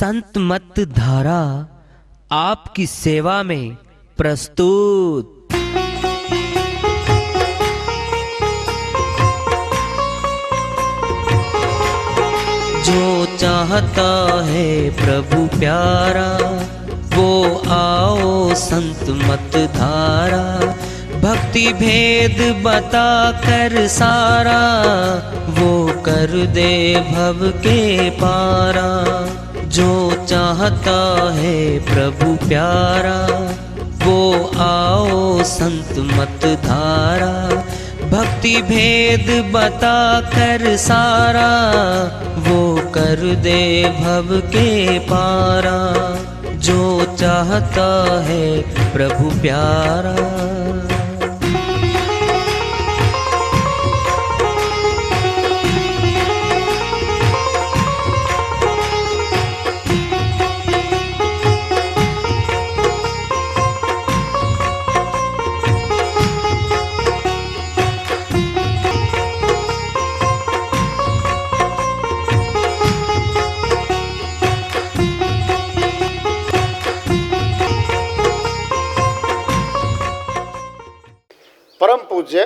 संत मत धारा आपकी सेवा में प्रस्तुत। जो चाहता है प्रभु प्यारा वो आओ संत मत धारा, भक्ति भेद बता कर सारा वो कर दे भव के पारा। जो चाहता है प्रभु प्यारा वो आओ संत मत धारा, भक्ति भेद बता कर सारा वो कर दे भव के पारा। जो चाहता है प्रभु प्यारा। परम पूज्य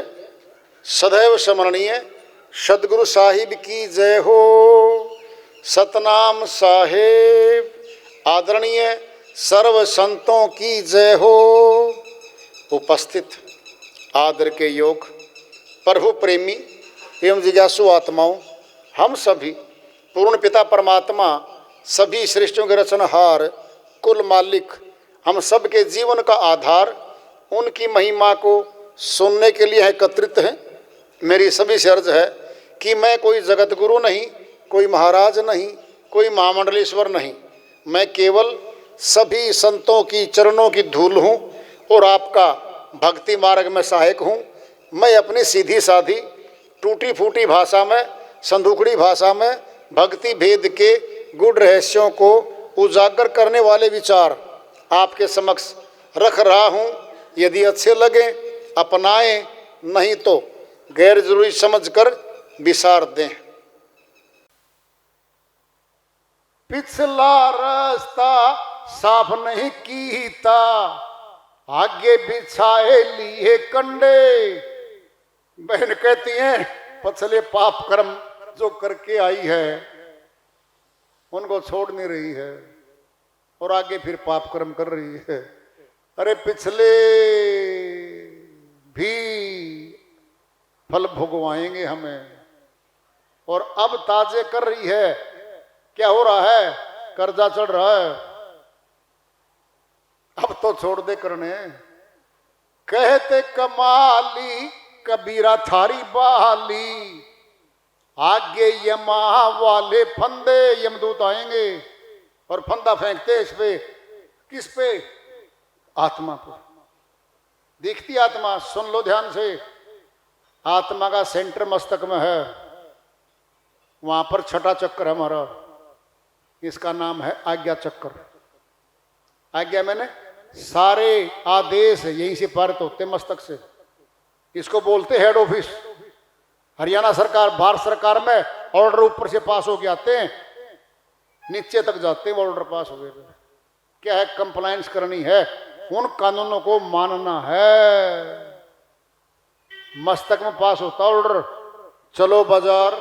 सदैव स्मरणीय सदगुरु साहिब की जय हो। सतनाम साहेब आदरणीय सर्व संतों की जय हो। उपस्थित आदर के योग प्रभु प्रेमी एवं जिज्ञासु आत्माओं, हम सभी पूर्ण पिता परमात्मा सभी सृष्टियों के रचनहार कुल मालिक हम सब के जीवन का आधार उनकी महिमा को सुनने के लिए एकत्रित हैं। मेरी सभी से अर्ज है कि मैं कोई जगत गुरु नहीं, कोई महाराज नहीं, कोई महामंडलेश्वर नहीं, मैं केवल सभी संतों की चरणों की धूल हूँ और आपका भक्ति मार्ग में सहायक हूँ। मैं अपनी सीधी साधी टूटी फूटी भाषा में, संदूकड़ी भाषा में भक्ति भेद के गुड़ रहस्यों को उजागर करने वाले विचार आपके समक्ष रख रहा हूँ। यदि अच्छे लगे अपनाएं, नहीं तो गैर जरूरी समझकर विसार दें। पिछला रास्ता साफ नहीं कीता, आगे बिछाए लिए कंडे। बहन कहती हैं पछले पाप कर्म जो करके आई है उनको छोड़ नहीं रही है और आगे फिर पाप कर्म कर रही है। अरे पिछले भी फल भुगवाएंगे हमें, और अब ताजे कर रही है। क्या हो रहा है? कर्जा चढ़ रहा है, अब तो छोड़ दे करने। कहते कमाली कबीरा थारी बहाली, आगे यमा वाले फंदे यमदूत आएंगे और फंदा फेंकते इस पे। किस पे? आत्मा पर। दिखती आत्मा, सुन लो ध्यान से। आत्मा का सेंटर मस्तक में है, वहां पर छठा चक्कर है हमारा, इसका नाम है आज्ञा चक्कर। आज्ञा मैंने सारे आदेश यहीं से पारित होते मस्तक से। इसको बोलते हेड ऑफिस। हरियाणा सरकार, भारत सरकार में ऑर्डर ऊपर से पास होके आते हैं, नीचे तक जाते हैं ऑर्डर पास हो गए। क्या है? कंप्लायंस करनी है, उन कानूनों को मानना है। मस्तक में पास होता ऑर्डर, चलो बाजार।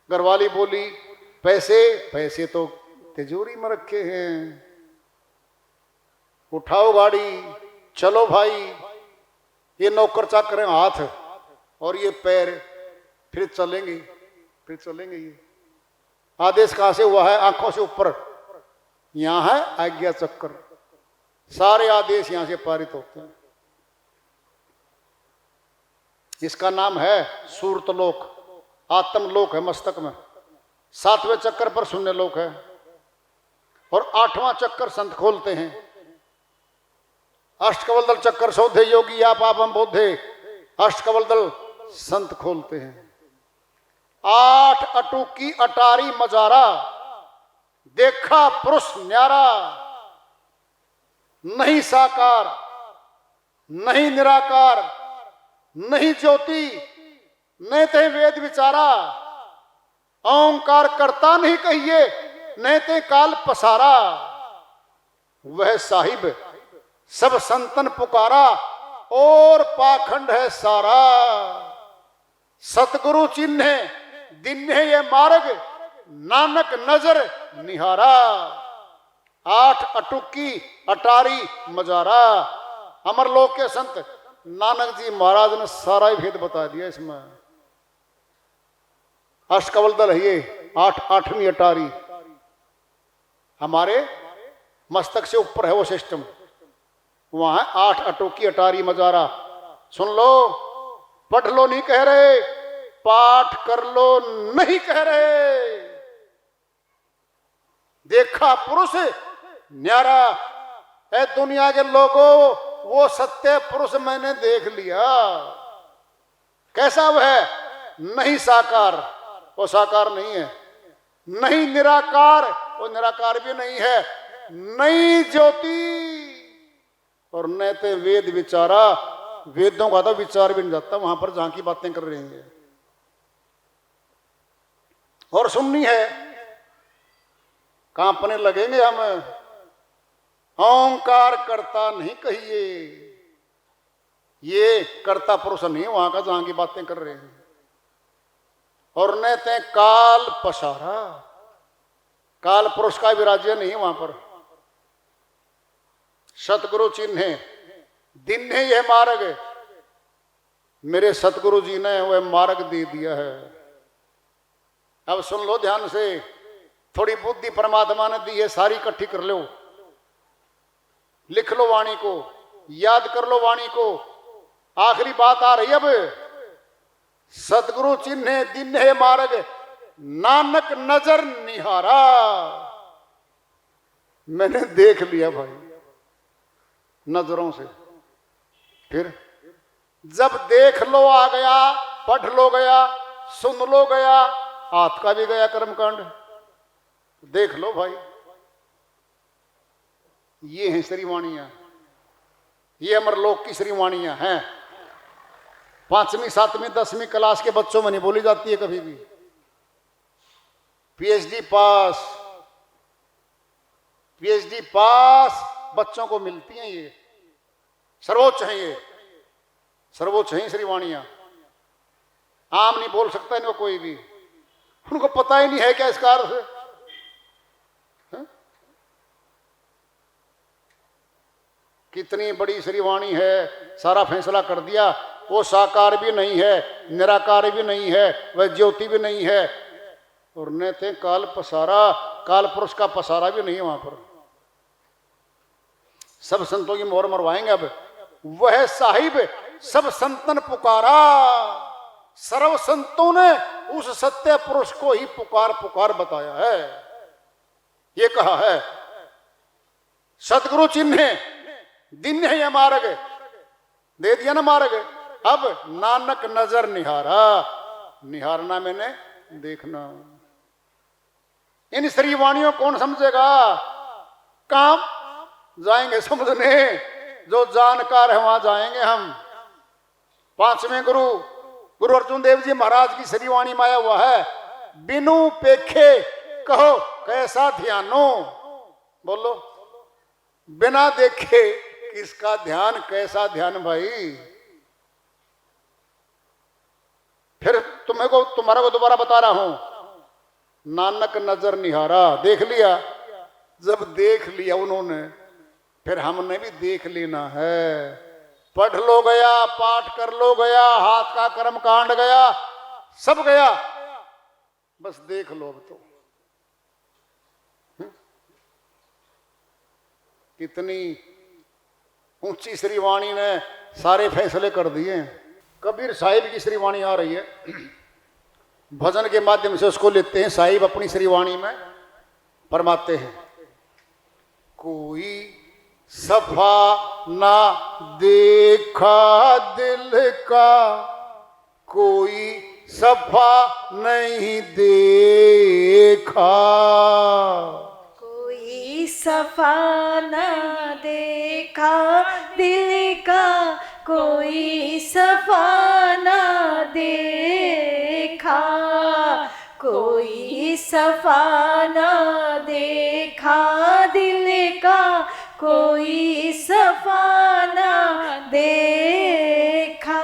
घरवाली बोली पैसे, पैसे तो तिजोरी में रखे हैं, उठाओ गाड़ी, चलो भाई। ये नौकर चाकर हैं हाथ और ये पैर, फिर चलेंगे, फिर चलेंगे। ये आदेश कहां से हुआ है? आंखों से ऊपर। यहां है आज्ञा चक्कर। सारे आदेश यहां से पारित होते हैं। इसका नाम है सूरतलोक। आत्मलोक है मस्तक में। 7वें चक्कर पर शून्य लोक है और 8वां चक्कर संत खोलते हैं। अष्टकवलदल चक्कर शोधे योगी आप आपम बोधे, अष्टकवलदल संत खोलते हैं। 8 अटूकी अटारी मजारा, देखा पुरुष न्यारा। नहीं साकार, नहीं निराकार, नहीं ज्योति, नहीं ते वेद विचारा। ओंकार करता नहीं कहिए, नहते काल पसारा, वह साहिब सब संतन पुकारा, और पाखंड है सारा। सतगुरु चिन्हे दिन्हे ये मार्ग, नानक नजर निहारा। 8 अटुकी अटारी मजारा। अमरलोक के संत नानक जी महाराज ने सारा ही भेद बता दिया इसमें। अष्टकवल दल है ये, 8वीं अटारी हमारे मस्तक से ऊपर है वो सिस्टम, वहां 8 अटोकी अटारी मजारा। सुन लो, पढ़ लो नहीं कह रहे, पाठ कर लो नहीं कह रहे। देखा पुरुष न्यारा, ए दुनिया के लोगों, वो सत्य पुरुष मैंने देख लिया। कैसा वह? नहीं साकार, वो साकार नहीं है। नहीं निराकार, वो निराकार भी नहीं है। नहीं ज्योति, और न ते वेद विचारा। वेदों का तो विचार भी नहीं जाता वहां पर जहां की बातें कर रहे हैं। और सुननी है, कांपने लगेंगे हम। ओंकार करता नहीं कहिए, ये कर्ता पुरुष नहीं वहां का जहां की बातें कर रहे हैं। और न ते काल पसारा, काल पुरुष का विराज्य नहीं वहां पर। सतगुरु चिन्हे दिन्हे यह मार्ग, मेरे सतगुरु जी ने वह मार्ग दे दिया है। अब सुन लो ध्यान से, थोड़ी बुद्धि परमात्मा ने दी है, सारी इकट्ठी कर लो, लिख लो वाणी को, याद कर लो वाणी को। आखिरी बात आ रही अब, सतगुरु चिन्हे दिन्हे मार्ग, नानक नजर निहारा। मैंने देख लिया भाई नजरों से। फिर जब देख लो आ गया, पढ़ लो गया, सुन लो गया, हाथ का भी गया कर्मकांड। देख लो भाई, ये हैं श्रीवाणियां, ये अमरलोक की श्रीवाणियां हैं। 5वीं 7वीं 10वीं क्लास के बच्चों में नहीं बोली जाती है कभी भी। पीएचडी पास बच्चों को मिलती हैं। ये सर्वोच्च हैं, ये सर्वोच्च हैं श्रीवाणियां। आम नहीं बोल सकता इनको कोई भी, उनको पता ही नहीं है क्या इसका अर्थ है? कितनी बड़ी श्रीवाणी है, सारा फैसला कर दिया। वो साकार भी नहीं है, निराकार भी नहीं है, वह ज्योति भी नहीं है, और न थे काल पसारा, काल पुरुष का पसारा भी नहीं है वहां पर। सब संतों की मोहर मरवाएंगे अब। वह साहिब सब संतन पुकारा, सर्व संतों ने उस सत्य पुरुष को ही पुकार पुकार बताया है। ये कहा है, सतगुरु चिन्हे दिन्हे ये मार्ग, दे दिया ना मार्ग। अब नानक नजर निहारा, निहारना मैंने देखना। इन श्रीवाणियों कौन समझेगा? काम जाएंगे समझने, जो जानकार है वहां जाएंगे हम। 5वें गुरु अर्जुन देव जी महाराज की श्रीवाणी में आया हुआ है, बिनु पेखे कहो कैसा ध्यानो। बोलो, बिना देखे किसका ध्यान, कैसा ध्यान भाई। फिर तुम्हारा को दोबारा बता रहा हूं, नानक नजर निहारा। देख लिया, जब देख लिया उन्होंने, फिर हमने भी देख लेना है। पढ़ लो गया, पाठ कर लो गया, हाथ का कर्म कांड गया, सब गया, बस देख लो अब तो। कितनी ऊंची श्रीवाणी ने सारे फैसले कर दिए। कबीर साहिब की श्रीवाणी आ रही है, भजन के माध्यम से उसको लेते हैं। साहिब अपनी श्रीवाणी में फरमाते हैं, कोई सफा ना देखा दिल का, कोई सफा नहीं देखा, कोई सफा ना देखा दिल का, कोई सफा ना देखा, कोई सफा ना देखा दिल का कोई सफा ना देखा।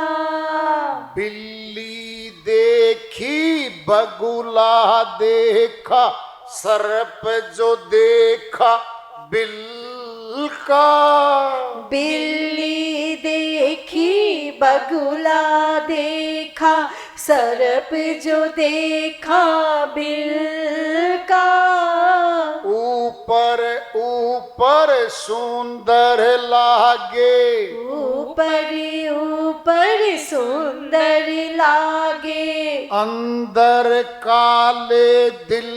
बिल्ली देखी बगुला देखा, सर्प जो देखा बिल का। बिल्ली देखी बगुला देखा, सर्प जो देखा बिल का। ऊपर ऊपर सुंदर लागे, ऊपर ऊपर सुंदर लागे, अंदर काले दिल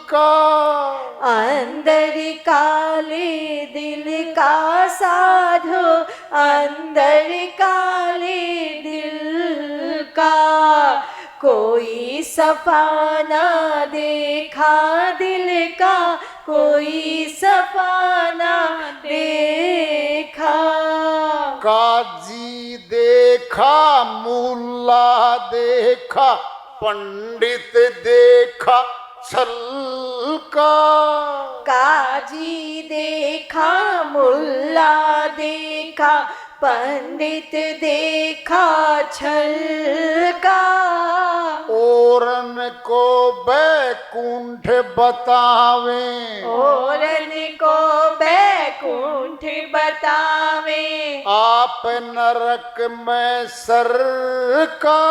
का। अंदर काले दिल का साधो, अंदर काले दिल का कोई सफा ना देखा दिल का, कोई सफा ना देखा। काजी देखा मुल्ला देखा, पंडित देखा छल का। काजी देखा मुल्ला देखा, पंडित देखा छल का। ओरन को बैकुंठ बतावे, ओरन को बैकुंठ बतावे, आप नरक में सर का।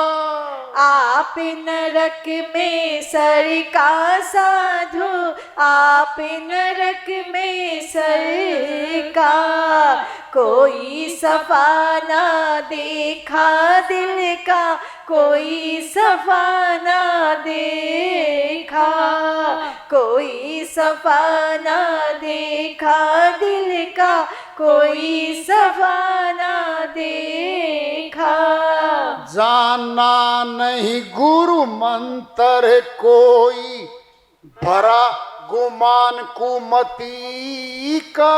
आप नरक में सर का साधु, आप नरक में सर का कोई सफा ना देखा दिल का, कोई सफा ना देखा, कोई सफा ना देखा दिल का, कोई सफा ना देखा। जाना नहीं गुरु मंत्र कोई, भरा गुमान कुमती का।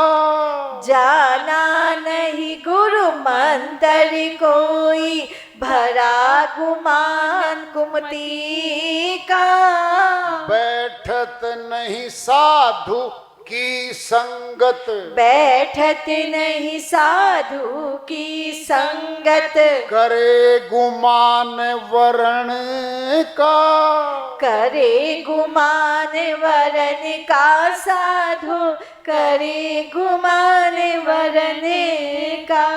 जाना नहीं गुरु मंत्र कोई, भरा गुमान कुमती का। बैठत नहीं साधु की संगत, बैठत नहीं साधु की संगत, करे गुमान वरण का। करे गुमान वरण का साधु, करे गुमान वरण का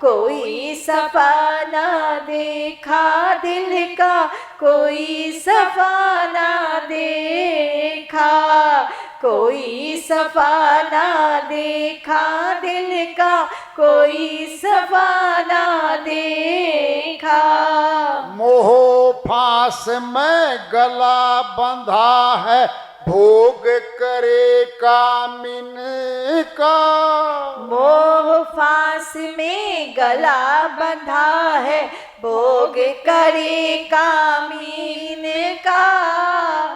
कोई सफा ना देखा दिल का, कोई सफा ना देखा, कोई सफा ना देखा दिल का, कोई सफा ना देखा। मोह फांस में गला बंधा है, भोग करे कामिन का। मोह फांस में गला बंधा है, भोग करे कामीन का।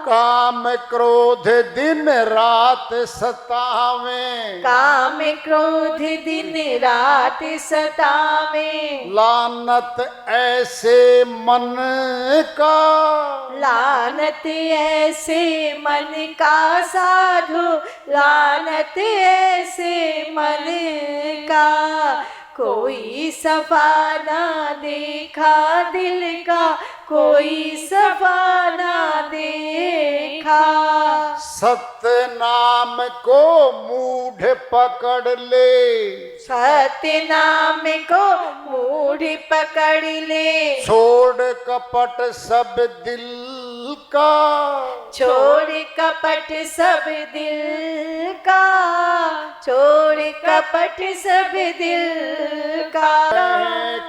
काम क्रोध दिन रात सतावे, काम क्रोध दिन रात सतावे, लानत ऐसे मन का। लानत ऐसे मन का साधु, लानत ऐसे मन का कोई सफा ना देखा दिल का, कोई सफा ना देखा। सत्य नाम को मूढ़ पकड़ ले, सत्य नाम को मूढ़ पकड़ ले, छोड़ कपट सब दिल का। छोड़ कपट सब दिल का, छोड़ कपट सब दिल का।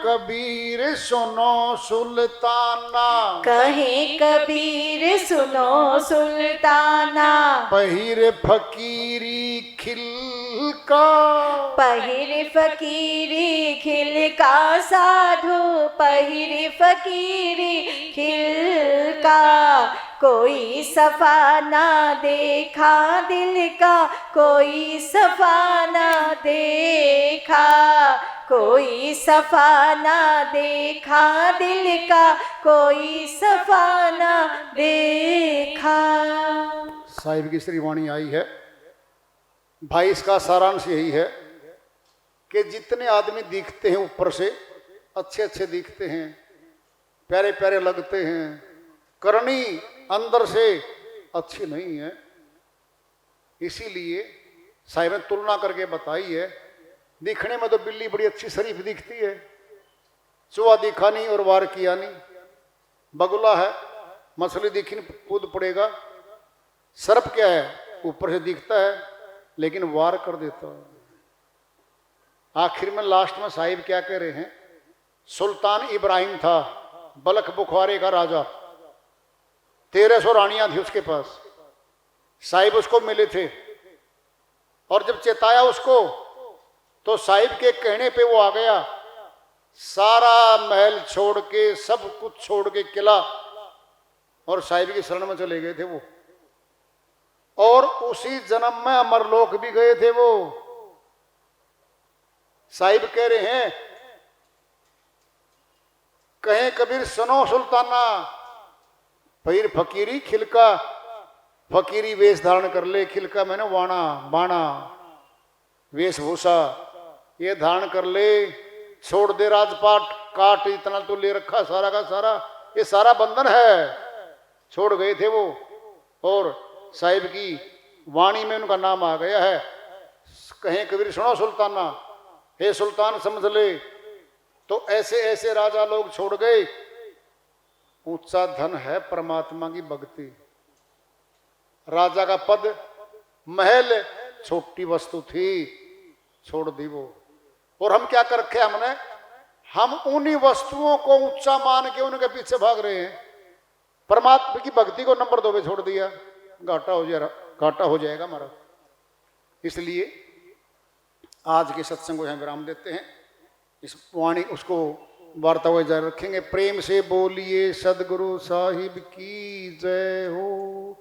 कबीर सुनो सुल्ताना, कहे कबीर सुनो सुल्ताना, पहिर फकीरी खिल का। पहिर फकीरी खिल का साधु, पहिर फकीरी खिल का कोई सफा ना देखा दिल का, कोई सफा ना देखा, कोई सफा ना देखा दिल का, कोई सफा ना देखा। देखा। साहिब की श्री वाणी आई है भाई। इसका सारांश यही है कि जितने आदमी दिखते हैं ऊपर से अच्छे अच्छे दिखते हैं, प्यारे प्यारे लगते हैं, करनी अंदर से अच्छी नहीं है। इसीलिए साहिब ने तुलना करके बताई है। दिखने में तो बिल्ली बड़ी अच्छी शरीफ दिखती है, चूहा दिखा नहीं और वार किया नहीं। बगुला है, मछली दिखी नहीं, कूद पड़ेगा। सर्प क्या है, ऊपर से दिखता है लेकिन वार कर देता है। आखिर में लास्ट में साहिब क्या कह रहे हैं, सुल्तान इब्राहिम था, बलख बुखारे का राजा, 1300 रानियां थी उसके पास। साहिब उसको मिले थे और जब चेताया उसको तो साहिब के कहने पे वो आ गया। सारा महल छोड़ के, सब कुछ छोड़ के, किला, और साहिब की शरण में चले गए थे वो। और उसी जन्म में अमरलोक भी गए थे वो। साहिब कह रहे हैं, कहें कबीर सुनो सुल्ताना, फिर फकीरी खिलका, फकीरी वेश धारण कर ले। खिलका मैंने वाणा, बाणा, वेशभूषा ये धारण कर ले। छोड़ दे राजपाट, काट इतना तो ले रखा सारा का सारा, ये सारा बंधन है। छोड़ गए थे वो और साहिब की वाणी में उनका नाम आ गया है। कहें कबीर सुनो सुल्ताना, हे सुल्तान समझ ले। तो ऐसे ऐसे राजा लोग छोड़ गए। ऊंचा धन है परमात्मा की भक्ति। राजा का पद, महल छोटी वस्तु थी, छोड़ दी वो। और हम क्या कर रखे हमने, हम उन्हीं वस्तुओं को ऊंचा मान के उनके पीछे भाग रहे हैं। परमात्मा की भक्ति को नंबर 2 पे छोड़ दिया, घाटा हो जाएगा हमारा। इसलिए आज के सत्संग को यहाँ विराम देते हैं। इस वाणी उसको वार्ता हुए जारी रखेंगे। प्रेम से बोलिए सदगुरु साहिब की जय हो।